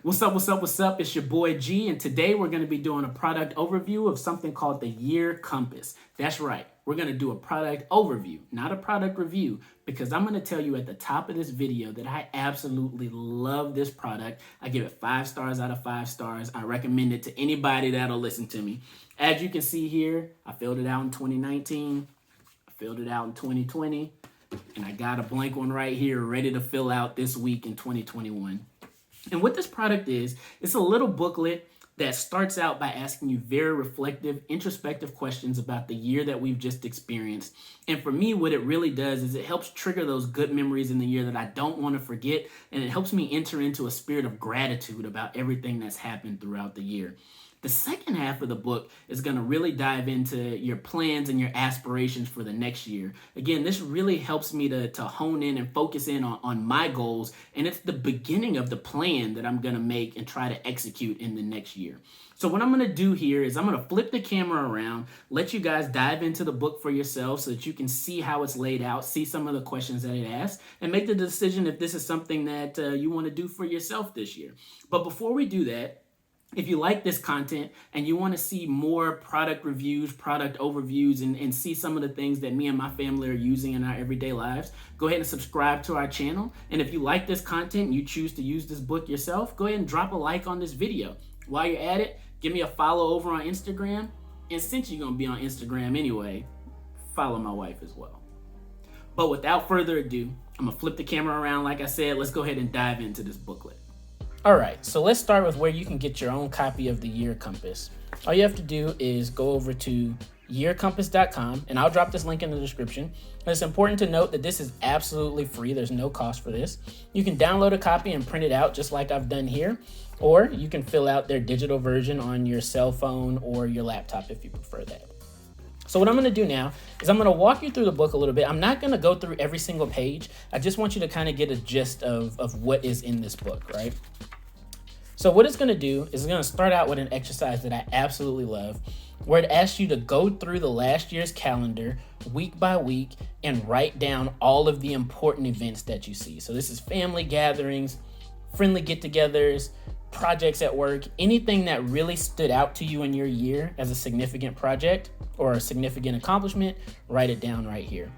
What's up, what's up, what's up? It's your boy G, and today we're going to be doing a product overview of something called the Year Compass. That's right, we're going to do a product overview, not a product review, because I'm going to tell you at the top of this video that I absolutely love this product. I give it 5 stars out of 5 stars. I recommend it to anybody that'll listen to me. As you can see here, I filled it out in 2019, I filled it out in 2020, and I got a blank one right here ready to fill out this week in 2021. And what this product is, it's a little booklet that starts out by asking you very reflective, introspective questions about the year that we've just experienced. And for me, what it really does is it helps trigger those good memories in the year that I don't want to forget. And it helps me enter into a spirit of gratitude about everything that's happened throughout the year. The second half of the book is going to really dive into your plans and your aspirations for the next year. Again, this really helps me to hone in and focus in on my goals, and it's the beginning of the plan that I'm going to make and try to execute in the next year. So what I'm going to do here is I'm going to flip the camera around, let you guys dive into the book for yourself so that you can see how it's laid out, see some of the questions that it asks, and make the decision if this is something that you want to do for yourself this year. But before we do that, if you like this content and you want to see more product reviews, product overviews, and see some of the things that me and my family are using in our everyday lives, go ahead and subscribe to our channel. And if you like this content and you choose to use this book yourself, go ahead and drop a like on this video. While you're at it, give me a follow over on Instagram. And since you're going to be on Instagram anyway, follow my wife as well. But without further ado, I'm going to flip the camera around. Like I said, let's go ahead and dive into this booklet. All right, so let's start with where you can get your own copy of the Year Compass. All you have to do is go over to yearcompass.com, and I'll drop this link in the description. And it's important to note that this is absolutely free. There's no cost for this. You can download a copy and print it out just like I've done here, or you can fill out their digital version on your cell phone or your laptop if you prefer that. So what I'm going to do now is I'm going to walk you through the book a little bit. I'm not going to go through every single page. I just want you to kind of get a gist of what is in this book, right? So what it's going to do is it's going to start out with an exercise that I absolutely love, where it asks you to go through the last year's calendar week by week and write down all of the important events that you see. So this is family gatherings, friendly get-togethers, projects at work, anything that really stood out to you in your year as a significant project or a significant accomplishment, write it down right here.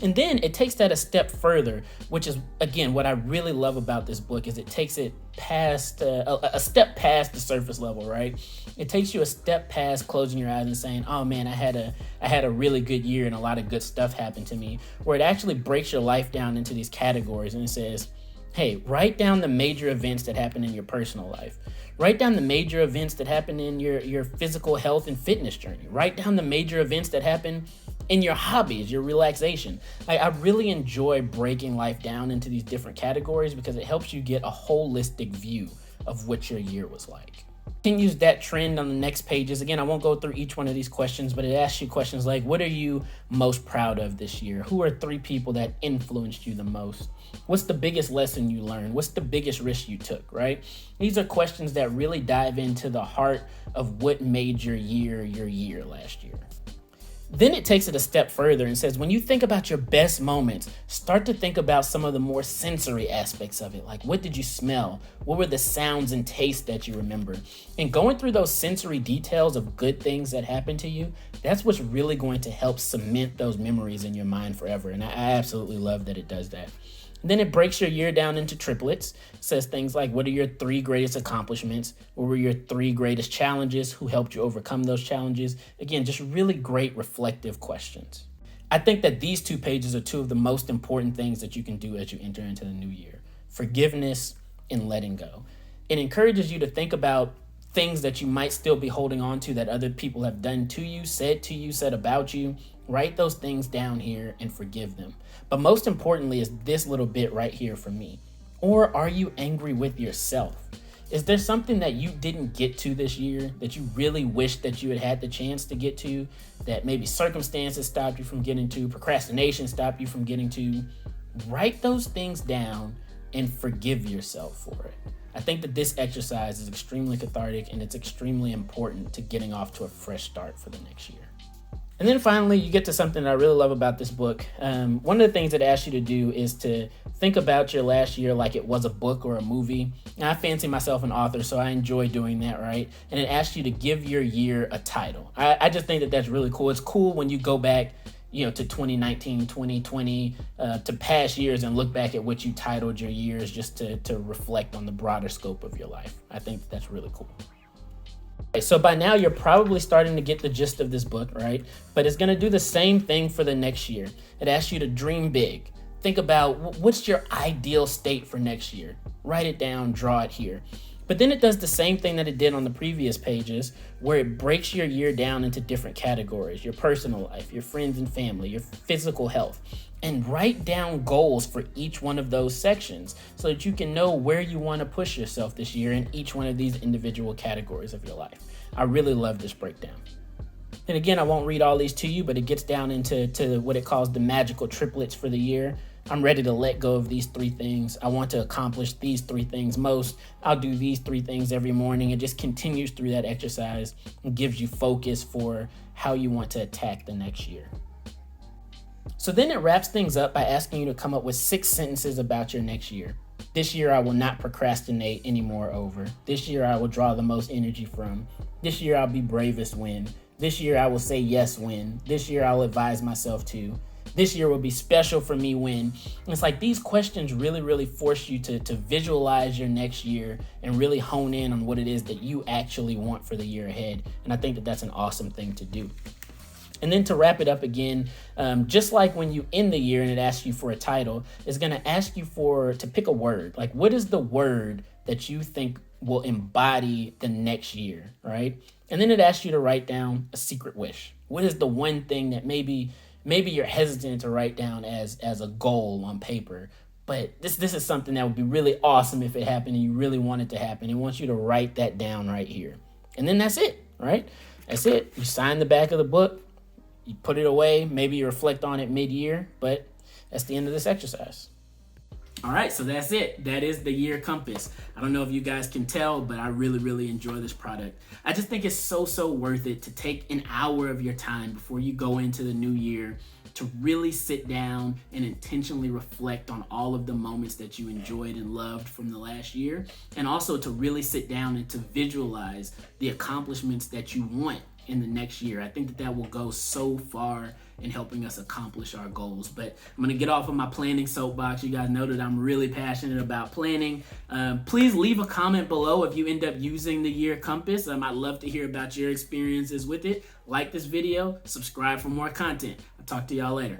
And then it takes that a step further, which is, again, what I really love about this book is it takes it past a step past the surface level, right? It takes you a step past closing your eyes and saying, oh man, I had a really good year and a lot of good stuff happened to me, where it actually breaks your life down into these categories. And it says, hey, write down the major events that happen in your personal life. Write down the major events that happen in your physical health and fitness journey. Write down the major events that happen in your hobbies, your relaxation. I really enjoy breaking life down into these different categories because it helps you get a holistic view of what your year was like. Continues that trend on the next pages. Again, I won't go through each one of these questions, but it asks you questions like, what are you most proud of this year? Who are 3 people that influenced you the most? What's the biggest lesson you learned? What's the biggest risk you took, right? These are questions that really dive into the heart of what made your year last year. Then it takes it a step further and says, when you think about your best moments, start to think about some of the more sensory aspects of it. Like, what did you smell? What were the sounds and tastes that you remember? And going through those sensory details of good things that happened to you, that's what's really going to help cement those memories in your mind forever. And I absolutely love that it does that. Then it breaks your year down into triplets. It says things like, what are your 3 greatest accomplishments? What were your 3 greatest challenges? Who helped you overcome those challenges? Again, just really great reflective questions. I think that these 2 pages are 2 of the most important things that you can do as you enter into the new year: forgiveness and letting go. It encourages you to think about things that you might still be holding on to that other people have done to you, said about you. Write those things down here and forgive them. But most importantly is this little bit right here for me. Or are you angry with yourself? Is there something that you didn't get to this year that you really wish that you had had the chance to get to, that maybe circumstances stopped you from getting to, procrastination stopped you from getting to? Write those things down and forgive yourself for it. I think that this exercise is extremely cathartic and it's extremely important to getting off to a fresh start for the next year. And then finally, you get to something that I really love about this book. One of the things it asks you to do is to think about your last year like it was a book or a movie. And I fancy myself an author, so I enjoy doing that, right? And it asks you to give your year a title. I just think that that's really cool. It's cool when you go back, to 2019, 2020, to past years and look back at what you titled your years, just to reflect on the broader scope of your life. I think that's really cool. So by now you're probably starting to get the gist of this book, right? But it's going to do the same thing for the next year. It asks you to dream big. Think about what's your ideal state for next year. Write it down, draw it here. But then it does the same thing that it did on the previous pages, where it breaks your year down into different categories: your personal life, your friends and family, your physical health, and write down goals for each one of those sections so that you can know where you want to push yourself this year in each one of these individual categories of your life. I really love this breakdown. And again, I won't read all these to you, but it gets down into what it calls the magical triplets for the year. I'm ready to let go of these 3 things. I want to accomplish these 3 things most. I'll do these 3 things every morning. It just continues through that exercise and gives you focus for how you want to attack the next year. So then it wraps things up by asking you to come up with 6 sentences about your next year. This year I will not procrastinate anymore over. This year I will draw the most energy from. This year I'll be bravest when. This year I will say yes when. This year I'll advise myself to. This year will be special for me when. And it's like these questions really force you to visualize your next year and really hone in on what it is that you actually want for the year ahead. And I think that that's an awesome thing to do. And then to wrap it up again, just like when you end the year and it asks you for a title, it's going to ask you to pick a word. Like, what is the word that you think will embody the next year, right? And then it asks you to write down a secret wish. What is the one thing that maybe you're hesitant to write down as a goal on paper, but this is something that would be really awesome if it happened and you really want it to happen. It wants you to write that down right here. And then that's it, right? That's it. You sign the back of the book, you put it away, maybe you reflect on it mid-year, but that's the end of this exercise. All right, so that's it. That is the Year Compass. I don't know if you guys can tell, but I really enjoy this product. I just think it's so worth it to take an hour of your time before you go into the new year to really sit down and intentionally reflect on all of the moments that you enjoyed and loved from the last year, and also to really sit down and to visualize the accomplishments that you want in the next year. I think that will go so far in helping us accomplish our goals. But I'm gonna get off of my planning soapbox. You guys know that I'm really passionate about planning. Please leave a comment below if you end up using the Year Compass. I'd love to hear about your experiences with it. Like this video, subscribe for more content. I'll talk to y'all later.